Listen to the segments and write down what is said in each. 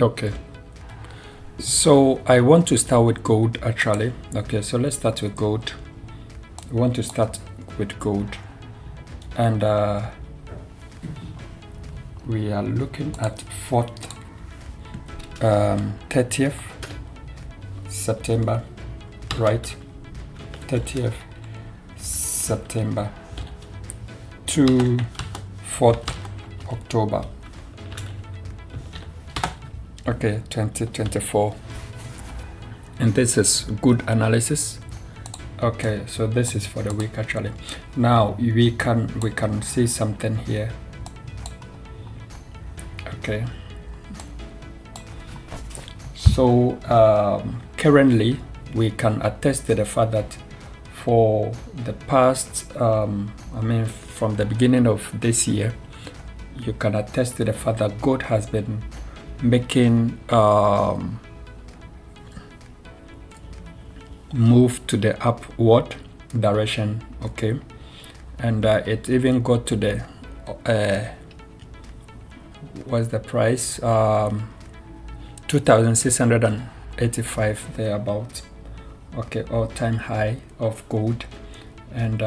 Okay, so I want to start with gold actually. Okay, so let's start with gold. We want to start with gold, and we are looking at 30th September, right? 30th September to 4th October. Okay, 2024. And this is good analysis. Okay, so this is for the week actually. Now we can see something here. Okay. So currently we can attest to the fact that for the past, from the beginning of this year, you can attest to the fact that gold has been making move to the upward direction. Okay, and it even got to the what's the price, 2,685 thereabout. Okay, all-time high of gold. And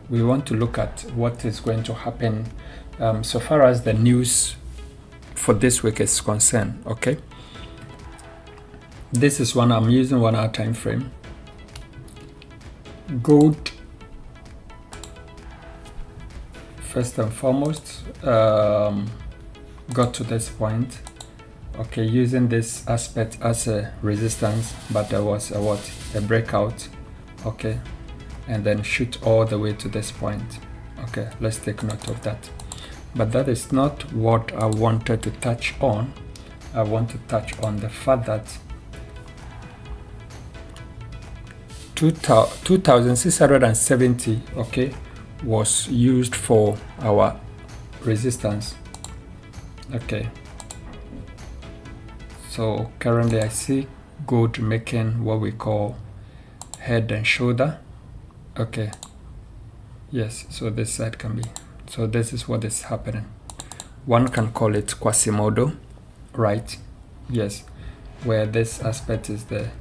we want to look at what is going to happen so far as the news for this week is concerned. Okay, this is one I'm using 1 hour time frame. Gold, first and foremost, got to this point, okay, using this aspect as a resistance, but there was a breakout, okay, and then shoot all the way to this point. Okay, let's take note of that. But that is not what I wanted to touch on. I want to touch on the fact that 2,670, okay, was used for our resistance. Okay, so currently I see gold making what we call head and shoulder. Okay, yes, so this side can be, so this is what is happening. One can call it Quasimodo, right? Yes, where this aspect is the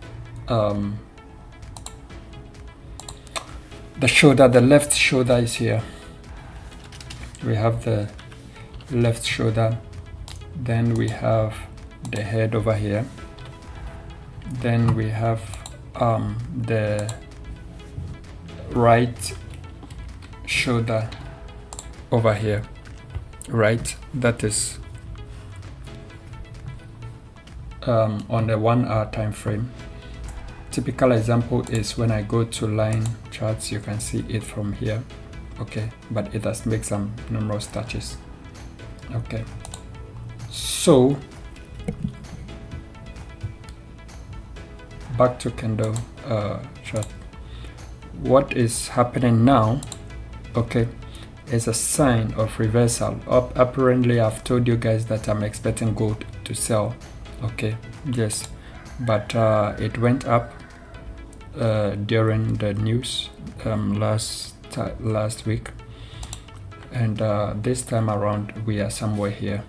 shoulder, the left shoulder is here. We have the left shoulder, then we have the head over here, then we have the right shoulder over here, right? That is on the 1 hour time frame. Typical example is when I go to line charts, you can see it from here. Okay, but it has made some numerous touches. Okay, so back to candle chart. What is happening now, okay, is a sign of reversal. Apparently I've told you guys that I'm expecting gold to sell. Okay, yes, but it went up during the news last week, and this time around we are somewhere here.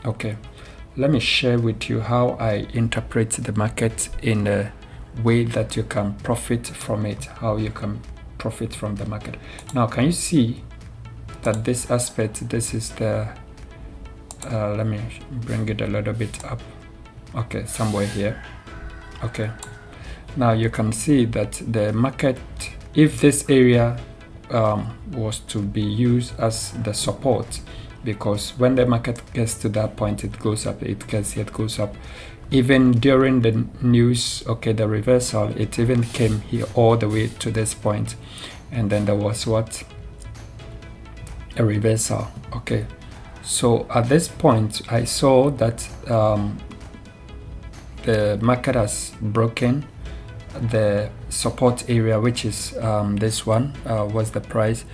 Okay, let me share with you how I interpret the market in a way that you can profit from it, how you can profit from the market. Now, can you see that this aspect, this is the let me bring it a little bit up. Okay, somewhere here. Okay, now you can see that the market, if this area was to be used as the support, because when the market gets to that point, it goes up, it goes up. Even during the news, okay, the reversal, it even came here all the way to this point, and then there was what? A reversal. Okay, so at this point I saw that the market has broken the support area, which is this one. Was the price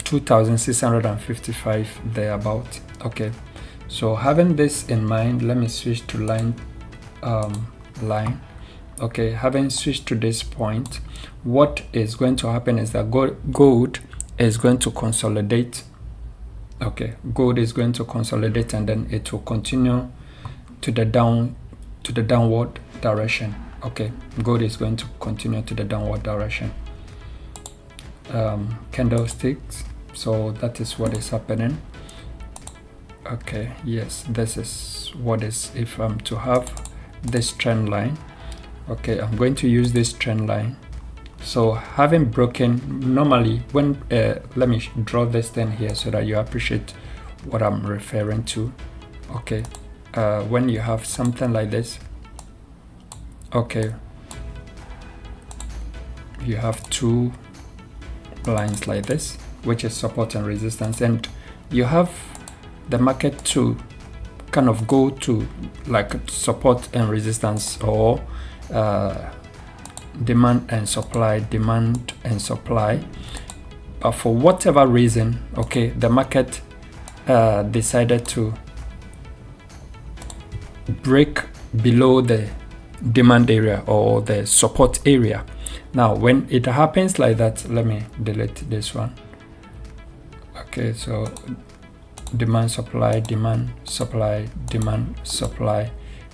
2,655 thereabout. Okay, so having this in mind, let me switch to line. Okay, having switched to this point, what is going to happen is that gold is going to consolidate. Okay, gold is going to consolidate, and then it will continue to the downward direction. Okay, gold is going to continue to the downward direction. Candlesticks, so that is what is happening. Okay, yes, this is what is, if I'm to have this trend line, okay, I'm going to use this trend line. So having broken, normally when let me draw this thing here so that you appreciate what I'm referring to. Okay, when you have something like this, okay, you have two lines like this, which is support and resistance, and you have the market to kind of go to like support and resistance, or demand and supply, but for whatever reason, okay, the market decided to break below the demand area or the support area. Now when it happens like that, let me delete this one. Okay, so demand supply,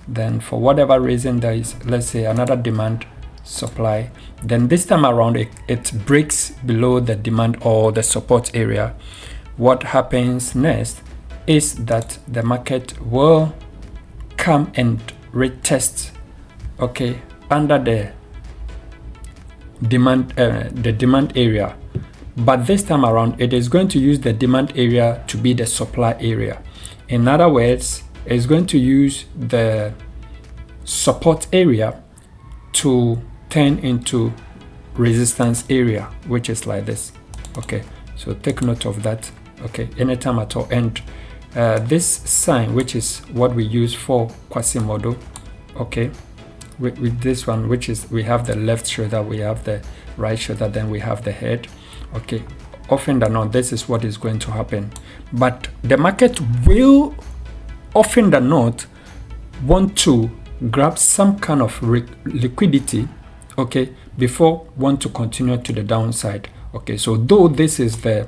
then for whatever reason there is, let's say, another demand supply, then this time around it breaks below the demand or the support area. What happens next is that the market will come and retest, okay, under the demand area, but this time around it is going to use the demand area to be the supply area. In other words, it's going to use the support area to turn into resistance area, which is like this. Okay, so take note of that. Okay, anytime at all. And this sign, which is what we use for Quasimodo, okay, with this one, which is, we have the left shoulder, we have the right shoulder, then we have the head. Okay, often than not, this is what is going to happen. But the market will often than not want to grab some kind of liquidity, okay, before want to continue to the downside. Okay, so though this is the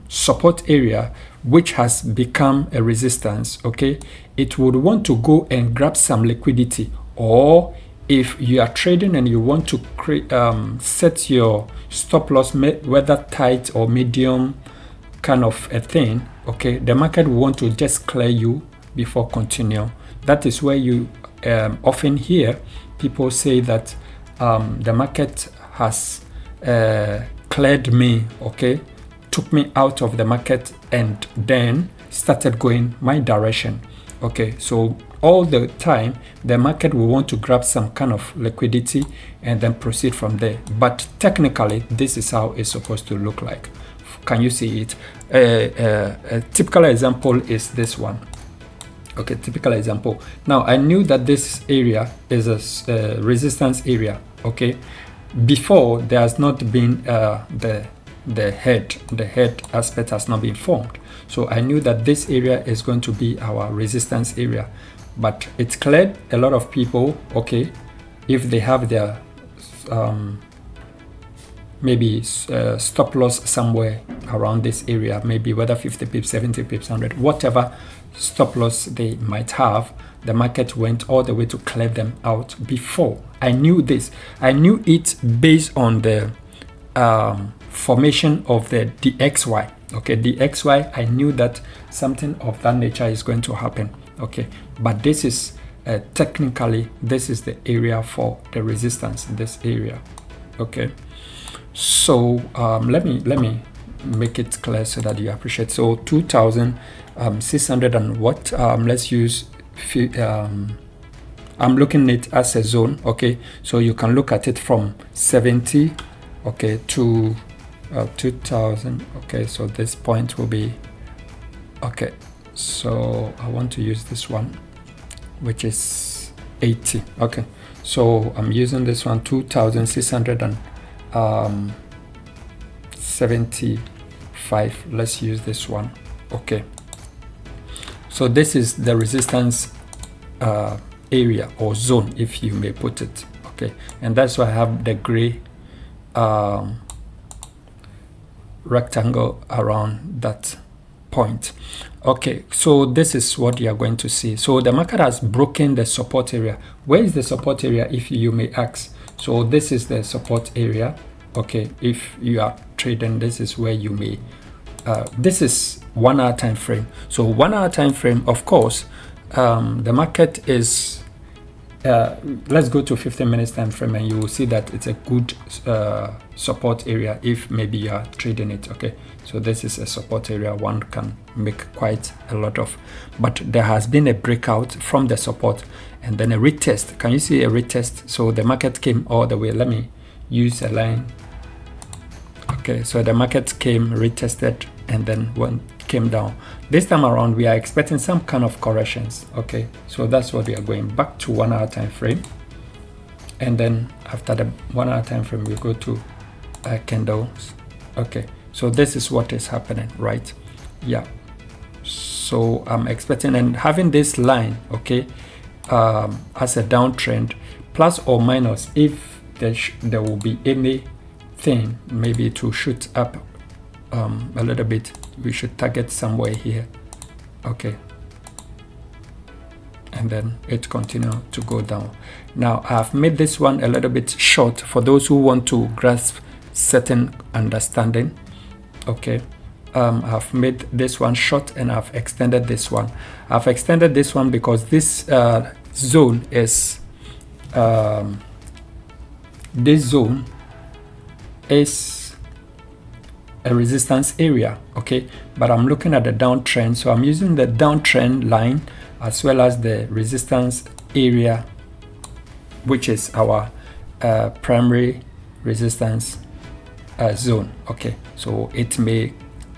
support area which has become a resistance, okay, it would want to go and grab some liquidity. Or if you are trading and you want to create set your stop loss, whether tight or medium kind of a thing, okay, the market will want to just clear you before continue. That is where you often hear people say that the market has cleared me, okay, took me out of the market and then started going my direction. Okay, so all the time the market will want to grab some kind of liquidity and then proceed from there. But technically, this is how it's supposed to look like. Can you see it? A typical example is this one. Okay, typical example. Now I knew that this area is a resistance area. Okay, before there has not been the head aspect has not been formed. So I knew that this area is going to be our resistance area, but it cleared a lot of people. Okay, if they have their maybe stop loss somewhere around this area, maybe whether 50 pips, 70 pips, 100, whatever stop loss they might have, the market went all the way to clear them out before. I knew this. I knew it based on the formation of the DXY. Okay, DXY, I knew that something of that nature is going to happen. Okay, but this is technically, this is the area for the resistance, this area. Okay, so let me make it clear so that you appreciate. So 2,600 and what? Let's use I'm looking at it as a zone. Okay, so you can look at it from 70, okay, to 2,000. Okay, so this point will be, okay, so I want to use this one, which is 80. Okay, so I'm using this one, 2,675. Let's use this one. Okay, so this is the resistance area or zone, if you may put it. Okay, and that's why I have the gray rectangle around that point. Okay, so this is what you are going to see. So the market has broken the support area. Where is the support area, if you may ask? So this is the support area. Okay, if you are trading, this is where you may this is 1 hour time frame. So 1 hour time frame, of course, the market is let's go to 15 minutes time frame, and you will see that it's a good support area if maybe you are trading it. Okay, so this is a support area one can make quite a lot of, but there has been a breakout from the support and then a retest. Can you see a retest? So the market came all the way. Let me use a line. Okay, so the market came, retested, and then came down. This time around, we are expecting some kind of corrections. Okay, so that's what we are going back to 1 hour time frame, and then after the 1 hour time frame, we go to candles. Okay, so this is what is happening, right? Yeah. So I'm expecting and having this line, okay, as a downtrend, plus or minus. If there will be any thing, maybe to shoot up a little bit, we should target somewhere here. Okay, and then it continue to go down. Now I've made this one a little bit short for those who want to grasp certain understanding. Okay, I've made this one short and I've extended this one. I've extended this one because this zone is a resistance area. Okay, but I'm looking at the downtrend, so I'm using the downtrend line as well as the resistance area, which is our primary resistance zone. Okay, so it may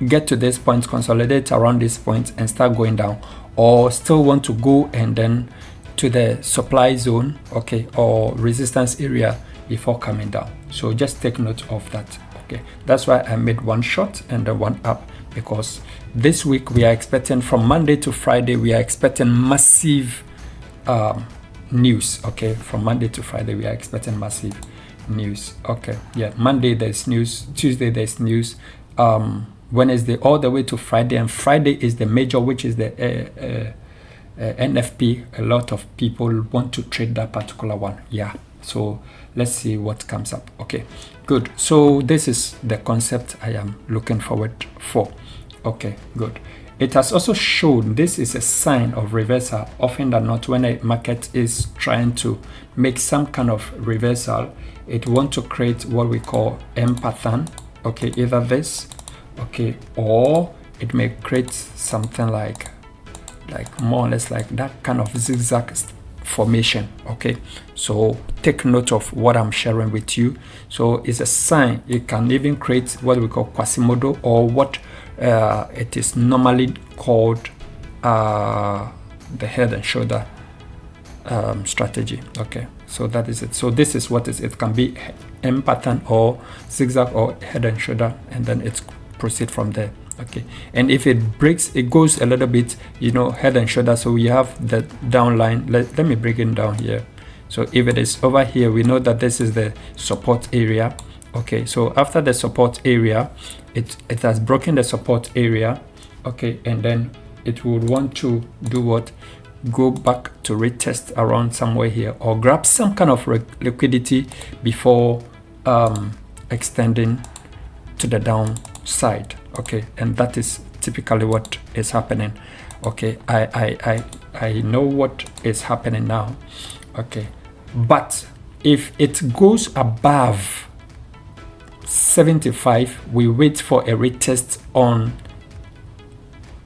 get to this point, consolidate around this point and start going down, or still want to go and then to the supply zone, okay, or resistance area before coming down. So just take note of that. Okay, that's why I made one short and the one up, because this week we are expecting, from Monday to Friday, we are expecting massive news. Okay, from Monday to Friday we are expecting massive news. Okay, yeah, Monday there's news, Tuesday there's news, Wednesday all the way to Friday, and Friday is the major, which is the NFP. A lot of people want to trade that particular one. Yeah, so let's see what comes up. Okay, good. So this is the concept I am looking forward for. Okay, good. It has also shown this is a sign of reversal. Often than not, when a market is trying to make some kind of reversal, it wants to create what we call M pattern. Okay, either this, okay, or it may create something like more or less like that kind of zigzag formation. Okay, so take note of what I'm sharing with you. So it's a sign. It can even create what we call Quasimodo, or what it is normally called the head and shoulder strategy. Okay, so that is it. So this is what it can be: M pattern or zigzag or head and shoulder, and then it's proceed from there. Okay, and if it breaks, it goes a little bit, you know, head and shoulder. So we have the down line. Let me break it down here. So if it is over here, we know that this is the support area. Okay, so after the support area, it has broken the support area. Okay, and then it would want to do what? Go back to retest around somewhere here, or grab some kind of liquidity before extending to the downside. Okay, and that is typically what is happening. Okay, I know what is happening now. Okay, but if it goes above 75, we wait for a retest on.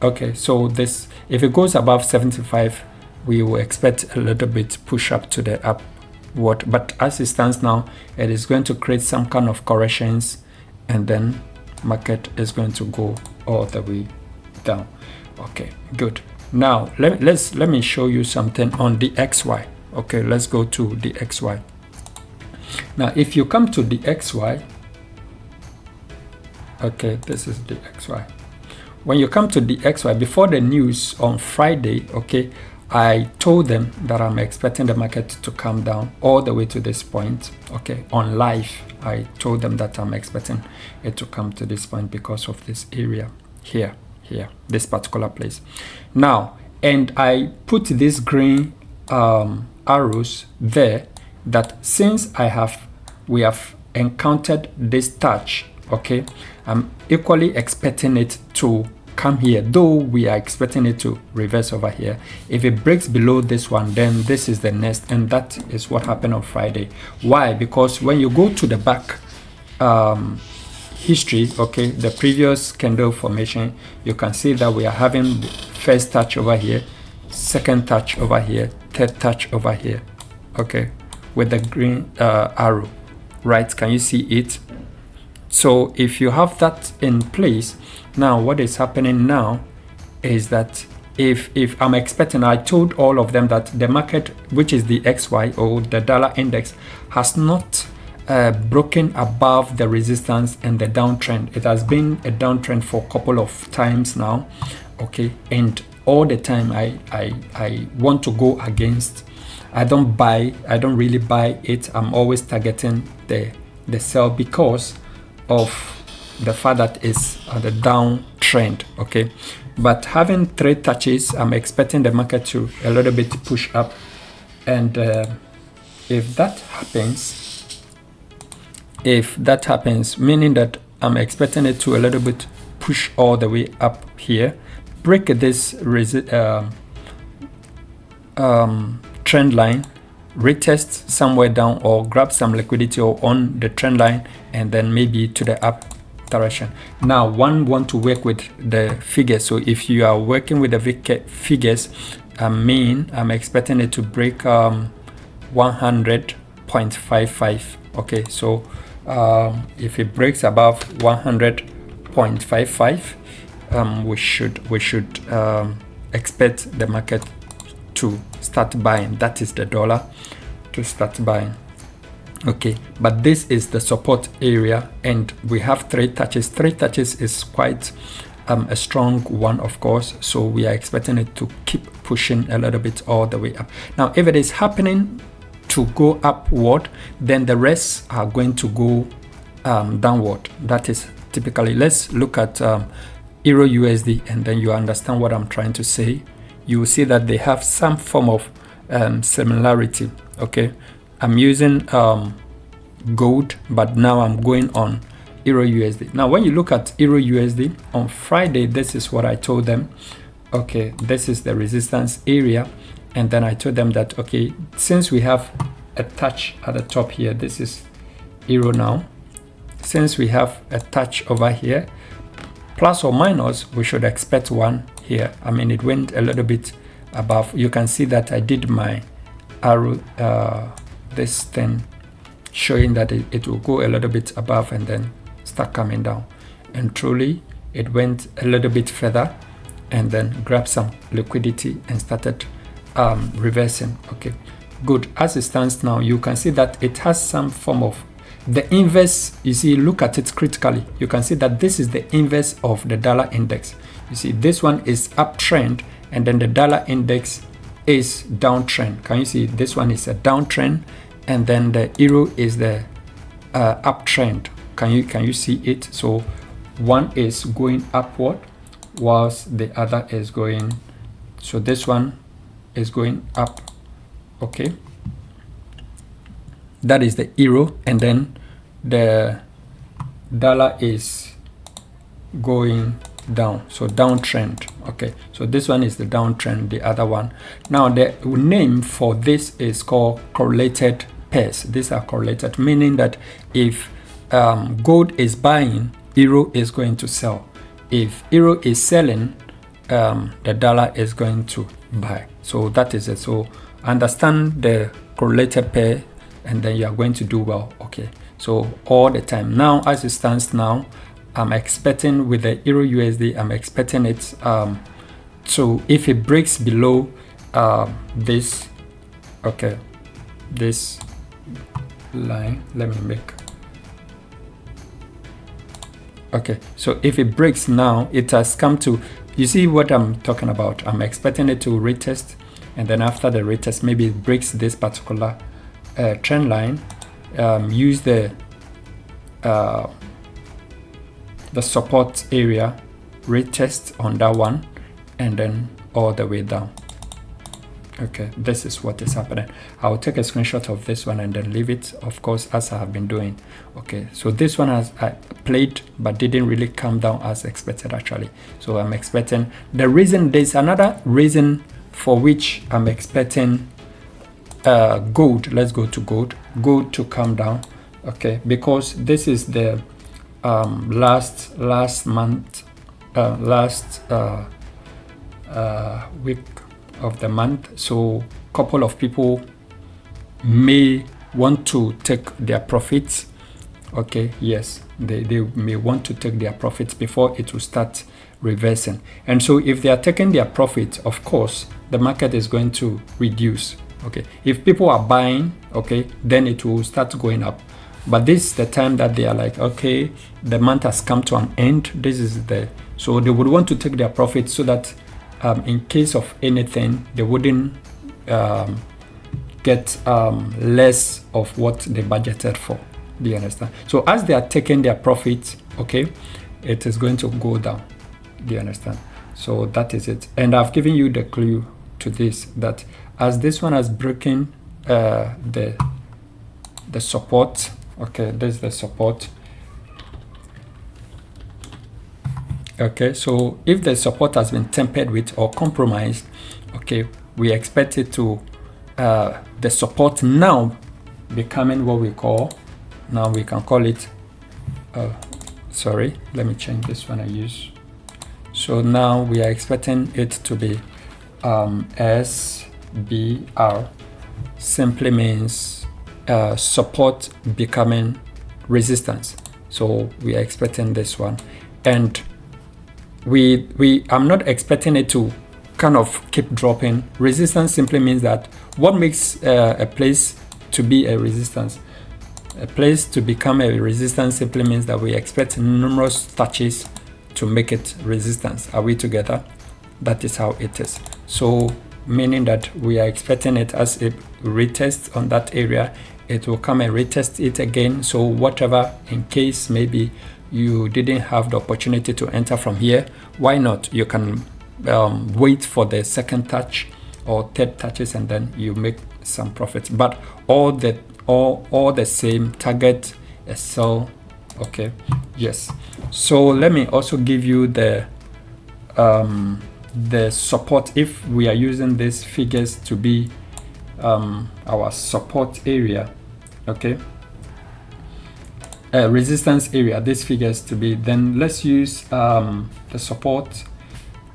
Okay, so this, if it goes above 75, we will expect a little bit push up to the upward, but as it stands now, it is going to create some kind of corrections, and then market is going to go all the way down. Okay, good. Now let me show you something on the XY. Okay, let's go to the XY. Now if you come to the XY, okay, this is the XY. When you come to the XY, before the news on Friday, okay, I told them that I'm expecting the market to come down all the way to this point. Okay, on live, I told them that I'm expecting it to come to this point because of this area here. here, this particular place. Now, and I put these green arrows there, that since we have encountered this touch, okay, I'm equally expecting it to come here, though we are expecting it to reverse over here. If it breaks below this one, then this is the next, and that is what happened on Friday. Why? Because when you go to the back history, okay, the previous candle formation, you can see that we are having first touch over here, second touch over here, third touch over here, okay, with the green arrow, right? Can you see it? So if you have that in place, now what is happening now is that if I'm expecting, I told all of them that the market, which is the XY or the dollar index, has not broken above the resistance and the downtrend. It has been a downtrend for a couple of times now, okay, and all the time I want to go against. I don't really buy it. I'm always targeting the sell because of the fact that it's the downtrend, okay. But having 3 touches, I'm expecting the market to a little bit push up, and if that happens, meaning that I'm expecting it to a little bit push all the way up here, break this trend line, retest somewhere down, or grab some liquidity or on the trend line, and then maybe to the up direction. Now one want to work with the figures, so if you are working with the figures, I'm expecting it to break 100.55, okay. So if it breaks above 100.55, we should expect the market to start buying. That is the dollar to start buying, okay. But this is the support area, and we have 3 touches. 3 touches is quite a strong one, of course, so we are expecting it to keep pushing a little bit all the way up. Now if it is happening to go upward, then the rest are going to go downward. That is typically, let's look at Euro USD, and then you understand what I'm trying to say. You will see that they have some form of similarity, okay. I'm using gold, but now I'm going on Euro USD. Now when you look at Euro USD on Friday, this is what I told them, okay, this is the resistance area, and then I told them that, okay, since we have a touch at the top here, this is Euro now, since we have a touch over here, plus or minus, we should expect one here. I mean, it went a little bit above. You can see that I did my arrow, this thing showing that it will go a little bit above and then start coming down, and truly it went a little bit further and then grabbed some liquidity and started reversing, okay. Good. As it stands now, you can see that it has some form of the inverse. You see, look at it critically, you can see that this is the inverse of the dollar index. You see, this one is uptrend, and then the dollar index is downtrend. Can you see? This one is a downtrend, and then the euro is the uptrend. Can you see it? So one is going upward whilst the other is going, so this one is going up, okay. That is the euro, and then the dollar is going down, so downtrend, okay. So this one is the downtrend, the other one. Now the name for this is called correlated pairs. These are correlated, meaning that if gold is buying, euro is going to sell. If euro is selling, the dollar is going to buy. So that is it. So understand the correlated pair, and then you are going to do well, okay. So all the time now, as it stands now, I'm expecting with the Euro USD, I'm expecting it so if it breaks below this, okay, this line, let me make, okay, so if it breaks now, it has come to, you see what I'm talking about. I'm expecting it to retest, and then after the retest, maybe it breaks this particular trend line, use the support area, retest on that one, and then all the way down. Okay, this is what is happening. I'll take a screenshot of this one and then leave it, of course, as I have been doing. Okay, so this one has played but didn't really come down as expected actually. So I'm expecting the reason, there's another reason for which I'm expecting gold. Let's go to gold to come down. Okay, because this is the last week of the month, so couple of people may want to take their profits. Okay, yes, they may want to take their profits before it will start reversing. And so if they are taking their profits, of course the market is going to reduce. Okay, if people are buying, okay, then it will start going up. But this is the time that they are like, okay, the month has come to an end. This is so they would want to take their profits so that in case of anything, they wouldn't get less of what they budgeted for. Do you understand? So as they are taking their profits, okay, it is going to go down. Do you understand? So that is it. And I've given you the clue to this, that as this one has broken the support, okay, this is the support. Okay, so if the support has been tampered with or compromised, okay, we expect it to the support now becoming what we call, now we can call it sorry, let me change this one I use. So now we are expecting it to be SBR, simply means support becoming resistance. So we are expecting this one, and I'm not expecting it to kind of keep dropping. Resistance simply means that what makes a place to be a resistance, a place to become a resistance simply means that we expect numerous touches to make it resistance. Are we together? That is how it is. So meaning that we are expecting it as a retest on that area, it will come and retest it again. So whatever, in case maybe you didn't have the opportunity to enter from here, why not? You can wait for the second touch or third touches and then you make some profits. But all the same, target a sell. Okay, yes. So let me also give you the support. If we are using these figures to be our support area, okay, resistance area, these figures to be, then let's use the support.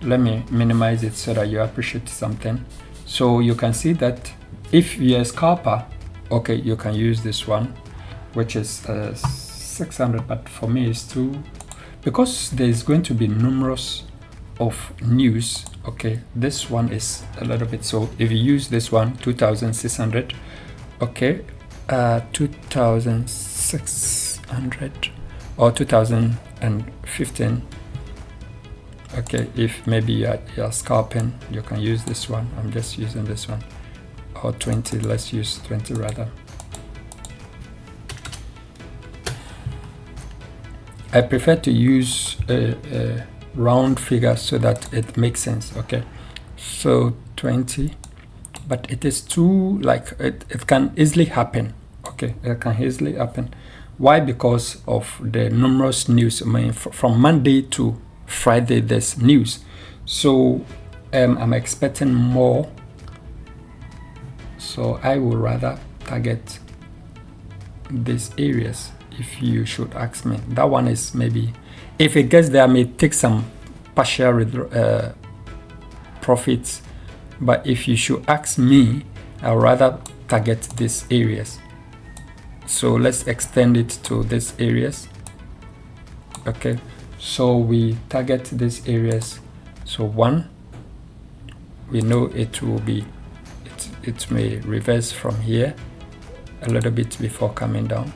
Let me minimize it so that you appreciate something. So you can see that if you're a scalper, okay, you can use this one, which is 600, but for me it's too, because there's going to be numerous of news. Okay, this one is a little bit, so if you use this one, 2600, okay, 2600 or 2015. Okay, if maybe you're scalping, you can use this one. I'm just using this one, or 20. Let's use 20 rather. I prefer to use a round figure so that it makes sense. Okay, so 20, but it is too, like, it can easily happen. Okay, it can easily happen. Why? Because of the numerous news. I mean, from Monday to Friday there's news, so I'm expecting more. So I would rather target these areas. If you should ask me, that one is maybe, if it gets there, I may take some partial profits, but if you should ask me, I'd rather target these areas. So let's extend it to these areas. Okay, so we target these areas. So one, we know it will be, it may reverse from here a little bit before coming down.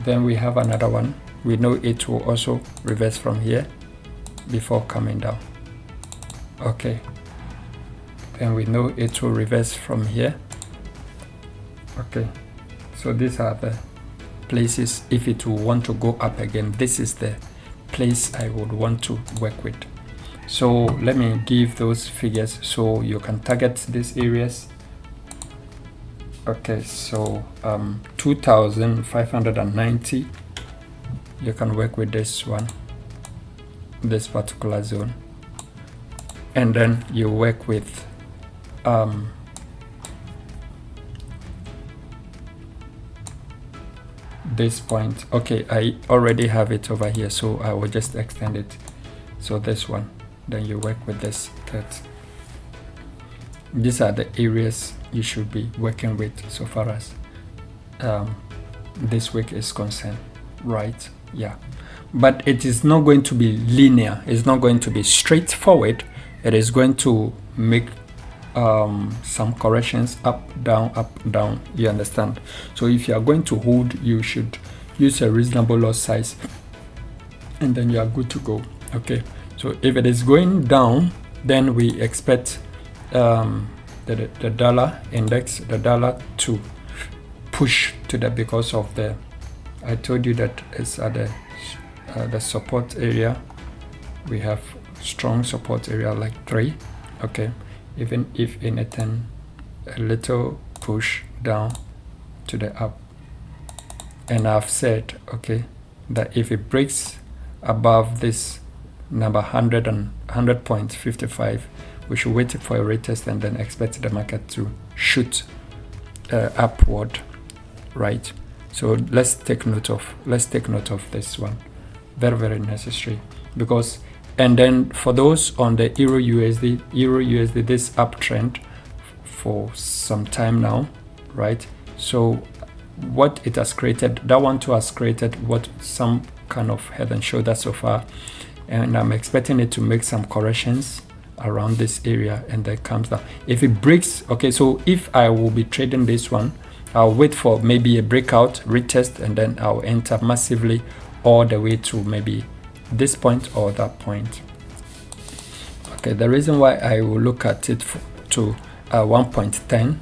Then we have another one, we know it will also reverse from here before coming down. Okay, then we know it will reverse from here. Okay, so these are the places. If it will want to go up again, this is the place I would want to work with. So let me give those figures so you can target these areas. Okay, so 2590, you can work with this one, this particular zone, and then you work with this point. Okay, I already have it over here, so I will just extend it. So this one, then you work with this. These are the areas you should be working with so far as this week is concerned, right? Yeah, but it is not going to be linear. It's not going to be straightforward. It is going to make some corrections, up down, you understand? So if you are going to hold, you should use a reasonable lot size, and then you are good to go. Okay, so if it is going down, then we expect the dollar index, the dollar to push to the, because of the, I told you that it's at the support area. We have strong support area like 3. Okay, even if anything, a little push down to the up. And I've said, okay, that if it breaks above this number 100.55, we should wait for a retest and then expect the market to shoot upward, right? So let's take note of this one. Very, very necessary, because, and then for those on the Euro USD, this uptrend for some time now, right? So what it has created, that one too has created what, some kind of head and shoulder so far, and I'm expecting it to make some corrections around this area and then comes down. If it breaks, okay, so if I will be trading this one, I'll wait for maybe a breakout, retest, and then I'll enter massively all the way to maybe this point or that point. Okay, the reason why I will look at it to 1.10,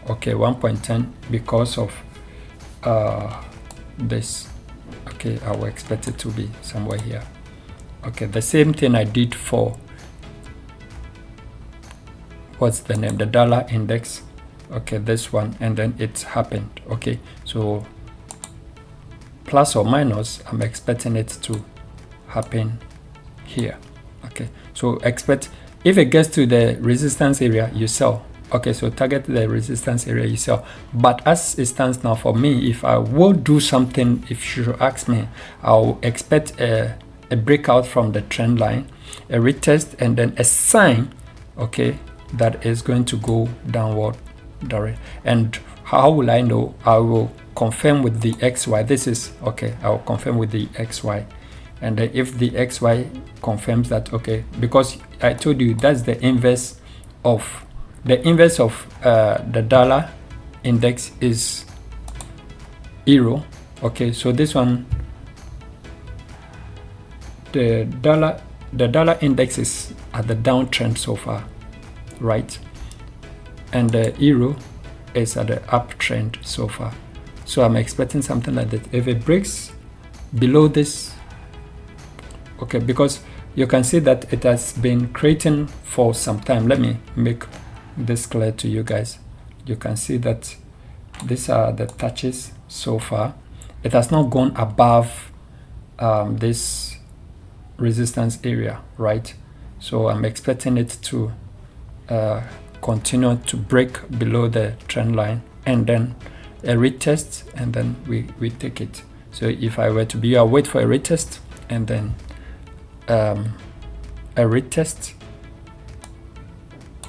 okay, 1.10, because of this. Okay, I will expect it to be somewhere here. Okay, the same thing I did for, what's the name, the dollar index. Okay, this one, and then it happened. Okay, so plus or minus, I'm expecting it to happen here. Okay, so expect, if it gets to the resistance area, you sell. Okay, so target the resistance area, you sell. But as it stands now, for me, if I will do something, if you should ask me, I'll expect a breakout from the trend line, a retest, and then a sign, okay, that is going to go downward direct. And how will I know? I will confirm with the XY. This is okay, I will confirm with the XY, and then if the XY confirms that, okay, because I told you that's the inverse of the dollar index is euro. Okay, so this one, the dollar index is at the downtrend so far, right? And the euro is at the uptrend so far. So I'm expecting something like that. If it breaks below this, okay, because you can see that it has been creating for some time. Let me make this clear to you guys. You can see that these are the touches so far. It has not gone above this resistance area, right? So I'm expecting it to continue to break below the trend line, and then a retest, and then we take it. So if I were to be, I'll wait for a retest, and then a retest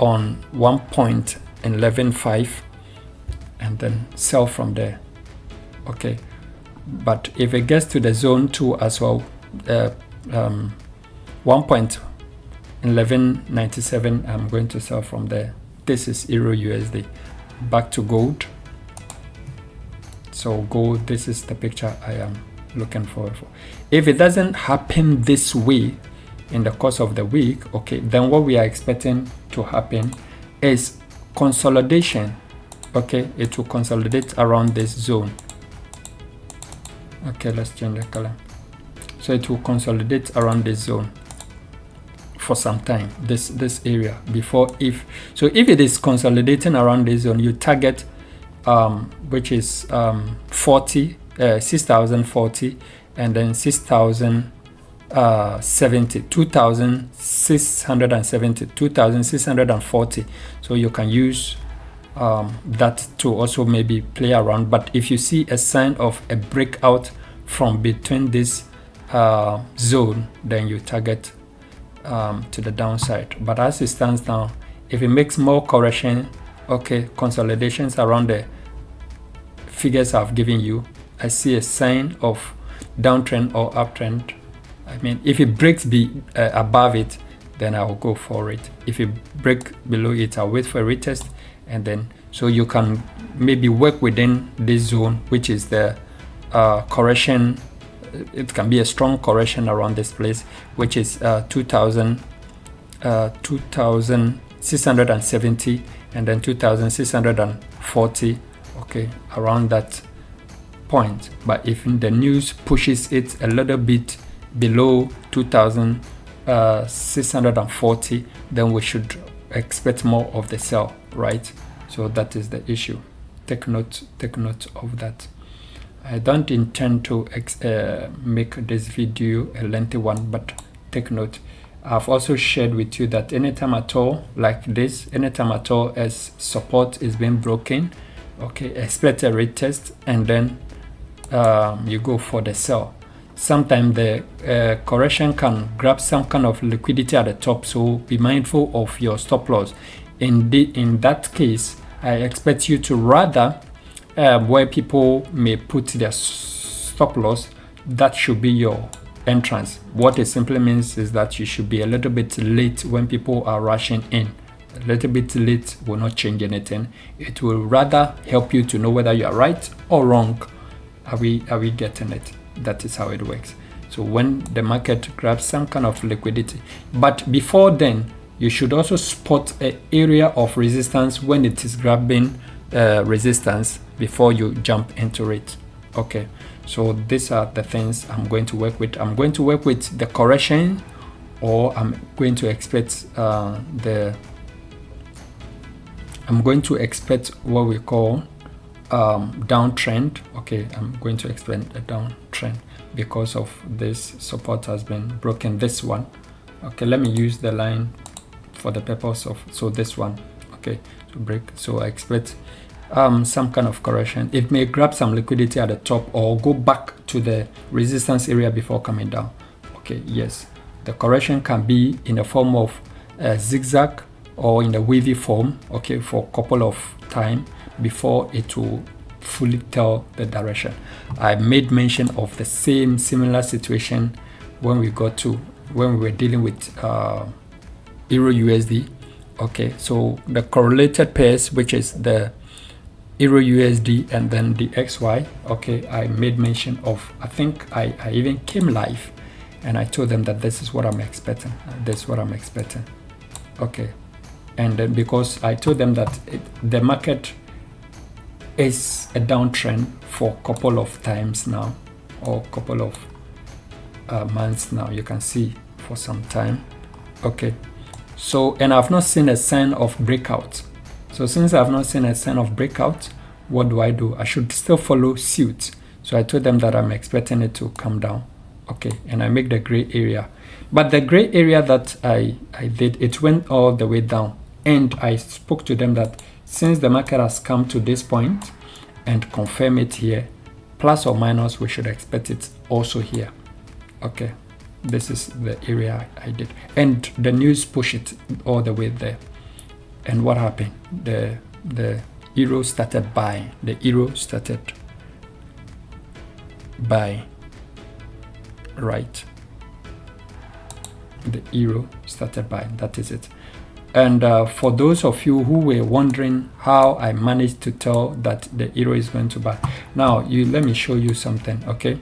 on 1.115, and then sell from there. Okay, but if it gets to the zone 2 as well, 1.1197, I'm going to sell from there. This is Euro USD. Back to gold. So gold, this is the picture I am looking forward for. If it doesn't happen this way in the course of the week, okay, then what we are expecting to happen is consolidation. Okay, it will consolidate around this zone. Okay, let's change the color. So it will consolidate around this zone for some time, this area, before if it is consolidating around this zone, you target which is 6040, and then 6070, 2670, 2640. So you can use that to also maybe play around. But if you see a sign of a breakout from between this zone, then you target to the downside. But as it stands now, if it makes more correction, okay, consolidations around the figures I've given you, I see a sign of downtrend or uptrend. I mean, if it breaks above it, then I'll go for it. If it breaks below it, I'll wait for a retest, and then so you can maybe work within this zone, which is the correction. It can be a strong correction around this place, which is 2670, and then 2640, okay, around that point. But if the news pushes it a little bit below 2640, then we should expect more of the sell, right? So that is the issue. Take note of that. I don't intend to make this video a lengthy one, but take note. I've also shared with you that anytime at all like this, anytime at all as support is being broken, okay, expect a retest, and then you go for the sell. Sometimes the correction can grab some kind of liquidity at the top, so be mindful of your stop loss. In that case, I expect you to rather where people may put their stop loss, that should be your entrance. What it simply means is that you should be a little bit late when people are rushing in. A little bit late will not change anything. It will rather help you to know whether you are right or wrong. Are we getting it? That is how it works. So when the market grabs some kind of liquidity, but before then, you should also spot an area of resistance when it is grabbing resistance before you jump into it. Okay, so these are the things I'm going to work with. I'm going to work with the correction, or I'm going to expect I'm going to expect what we call downtrend. Okay, I'm going to expect a downtrend because of this support has been broken. This one, okay, let me use the line for the purpose of, so this one, okay, to break. So I expect some kind of correction. It may grab some liquidity at the top or go back to the resistance area before coming down. Okay, yes, the correction can be in the form of a zigzag or in the wavy form, okay, for a couple of time before it will fully tell the direction. I made mention of the similar situation when we were dealing with Euro USD. Okay, so the correlated pairs, which is the Euro USD and then the XY, okay, I made mention of, I think I even came live and I told them that this is what I'm expecting, this is what I'm expecting. Okay, and then because I told them that the market is a downtrend for a couple of times now, or a couple of months now, you can see for some time. Okay, so, and I've not seen a sign of breakout. So since I've not seen a sign of breakout, what do? I should still follow suit. So I told them that I'm expecting it to come down. Okay, and I make the gray area. But the gray area that I did, it went all the way down. And I spoke to them that since the market has come to this point and confirm it here, plus or minus, we should expect it also here. Okay, this is the area I did. And the news pushed it all the way there. And what happened? The euro started buying. The euro started buying. Right. The euro started buying. That is it. And for those of you who were wondering how I managed to tell that the euro is going to buy, now let me show you something. Okay.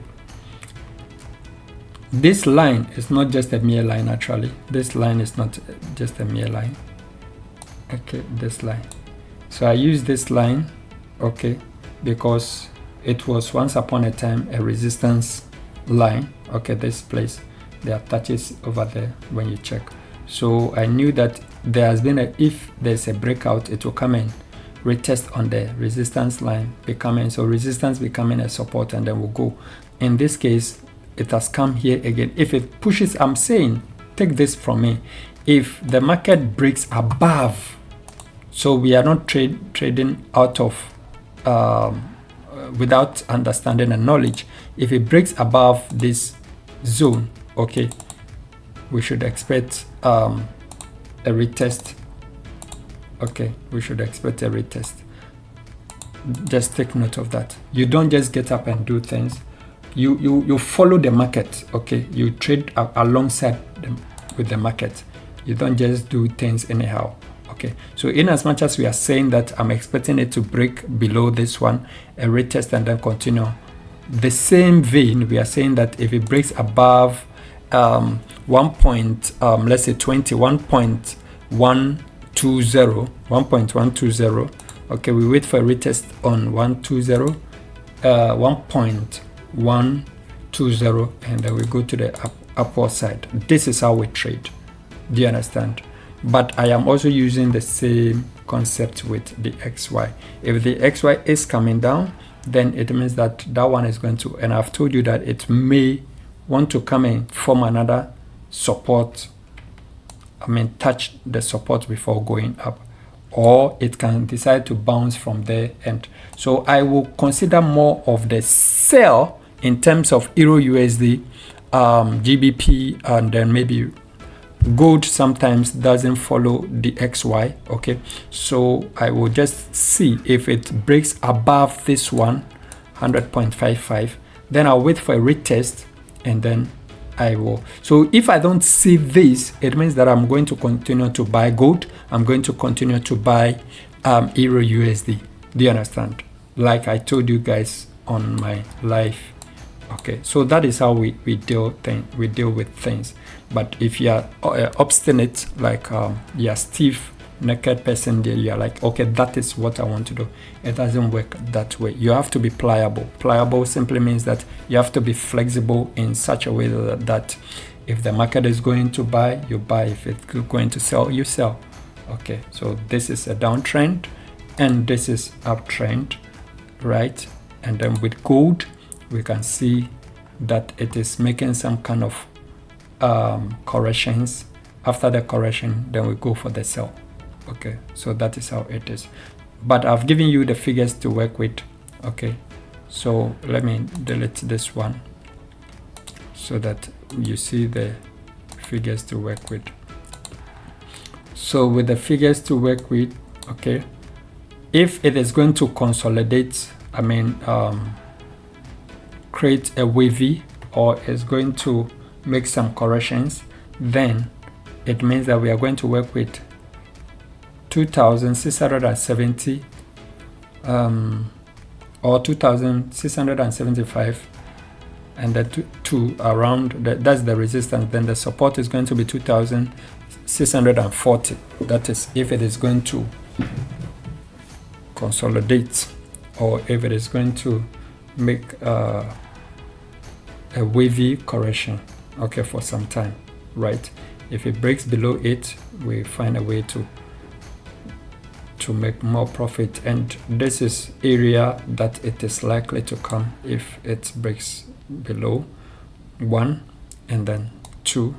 This line is not just a mere line. Actually, this line is not just a mere line. Okay, this line. So I use this line, okay, because it was once upon a time a resistance line, Okay, this place, there are touches over there when you check. So I knew that there has been if there's a breakout, it will come in retest on the resistance line, becoming so resistance becoming a support, and then we'll go. In this case, it has come here again. If it pushes, I'm saying, take this from me, if the market breaks above, so we are not trading out of without understanding and knowledge. If it breaks above this zone, okay, we should expect a retest. Okay, we should expect a retest. Just take note of that. You don't just get up and do things. You follow the market. Okay, you trade alongside them with the market. You don't just do things anyhow. Okay, so in as much as we are saying that I'm expecting it to break below this one, a retest, and then continue the same vein, we are saying that if it breaks above let's say 1.120, okay, we wait for a retest on 1.120, and then we go to the upward side. This is how we trade. Do you understand? But I am also using the same concept with the XY. If the XY is coming down, then it means that one is going to, and I've told you that it may want to come and form another support, touch the support before going up, or it can decide to bounce from there. And so I will consider more of the sell in terms of Euro USD, GBP, and then maybe gold sometimes doesn't follow the XY. Okay, so I will just see if it breaks above this one, 100.55, then I'll wait for a retest, and then I will. So if I don't see this, it means that I'm going to continue to buy gold. I'm going to continue to buy Euro USD. Do you understand? Like I told you guys on my live. Okay, so that is how we deal with things. But if you are obstinate, like you're stiff naked person, there you are like, okay, that is what I want to do. It doesn't work that way. You have to be pliable. Pliable simply means that you have to be flexible in such a way that if the market is going to buy, you buy. If it's going to sell, you sell. Okay, so this is a downtrend and this is uptrend, right? And then with gold, we can see that it is making some kind of corrections. After the correction, then we go for the sell. Okay, so that is how it is. But I've given you the figures to work with. Okay, so let me delete this one so that you see the figures to work with. So with the figures to work with, okay, if it is going to consolidate, create a wavy, or is going to make some corrections, then it means that we are going to work with 2,670 or 2,675, and the two around that's the resistance. Then the support is going to be 2,640. That is if it is going to consolidate, or if it is going to make a wavy correction, okay, for some time, right? If it breaks below it, we find a way to make more profit, and this is area that it is likely to come if it breaks below 1, and then 2,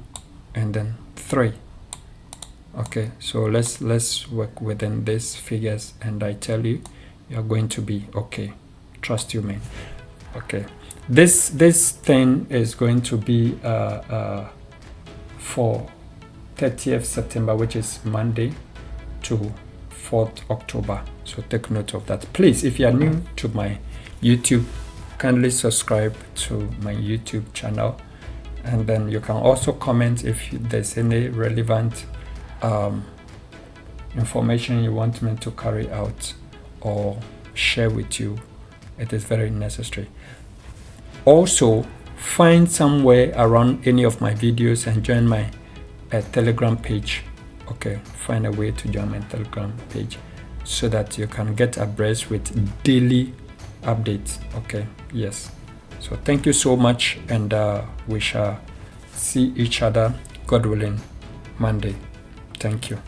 and then 3. Okay, so let's work within these figures, and I tell you, you're going to be okay. Trust you, man. Okay, this thing is going to be for 30th September, which is Monday, to 4th October. So take note of that. Please, if you are new to my YouTube, kindly subscribe to my YouTube channel, and then you can also comment if there's any relevant information you want me to carry out or share with you. It is very necessary. Also, find somewhere around any of my videos and join my Telegram page. Okay, find a way to join my Telegram page so that you can get abreast with daily updates. Okay, yes. So thank you so much, and we shall see each other, God willing, Monday. Thank you.